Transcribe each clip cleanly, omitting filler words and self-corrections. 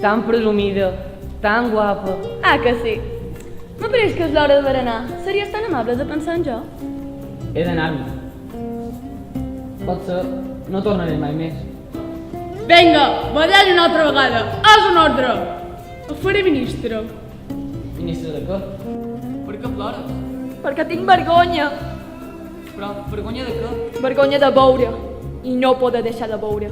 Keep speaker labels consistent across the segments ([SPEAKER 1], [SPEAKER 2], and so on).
[SPEAKER 1] tan presumida, tan guapa.
[SPEAKER 2] Ah, que sí. M'apareix que és l'hora de berenar. Series tan amable de pensar en jo?
[SPEAKER 1] He d'anar-me. Potser no tornaré mai més.
[SPEAKER 3] Vinga, ballar una altra vegada. És un ordre. El faré ministre.
[SPEAKER 1] Ministre de què? Per què plores?
[SPEAKER 2] Perquè tinc vergonya.
[SPEAKER 1] Però vergonya de què?
[SPEAKER 2] Vergonya de veure. I no poder deixar de veure.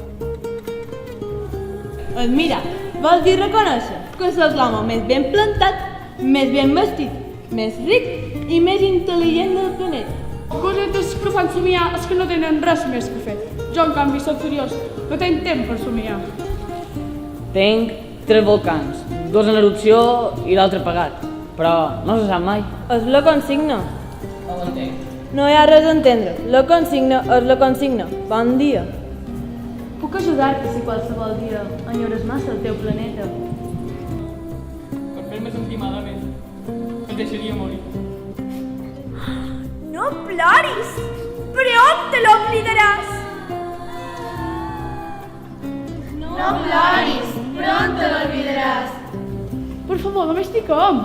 [SPEAKER 4] Mira, vols dir reconèixer que sóc l'home més ben plantat, més ben vestit, més ric i més intel·ligent del planeta.
[SPEAKER 3] Cosetes que fan somiar és que no tenen res més que fer. Jo, en canvi, soc curiós. No tinc temps per somiar.
[SPEAKER 1] Tinc 3 volcans, 2 en erupció i l'altre apagat. Però no se sap mai.
[SPEAKER 4] És la consigna.
[SPEAKER 1] No ho entenc.
[SPEAKER 4] No hi ha res a entendre. La consigna és la consigna. Bon dia.
[SPEAKER 2] Puc ajudar-te si qualsevol dia enyores massa el teu planeta.
[SPEAKER 3] Per fer-me sentir malament, em deixaria morir.
[SPEAKER 5] No ploris, prop te l'oblidaràs.
[SPEAKER 6] No ploris, pronto lo olvidarás.
[SPEAKER 3] Per favor, només estic com.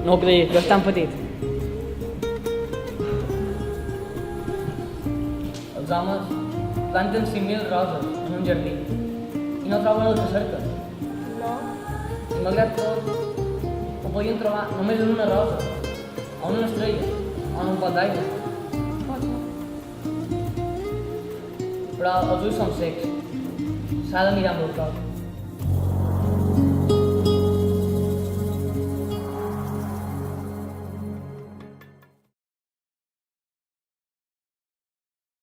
[SPEAKER 1] No ho creia, que és tan petit. Els homes planten 5.000 roses en un jardí i no troben el que cerquen.
[SPEAKER 5] No.
[SPEAKER 1] I malgrat tot, ho podien trobar només en una rosa, o en una estrella, o en un pot d'aigua. Però els ulls són secs. S'ha de mirar amb el cor.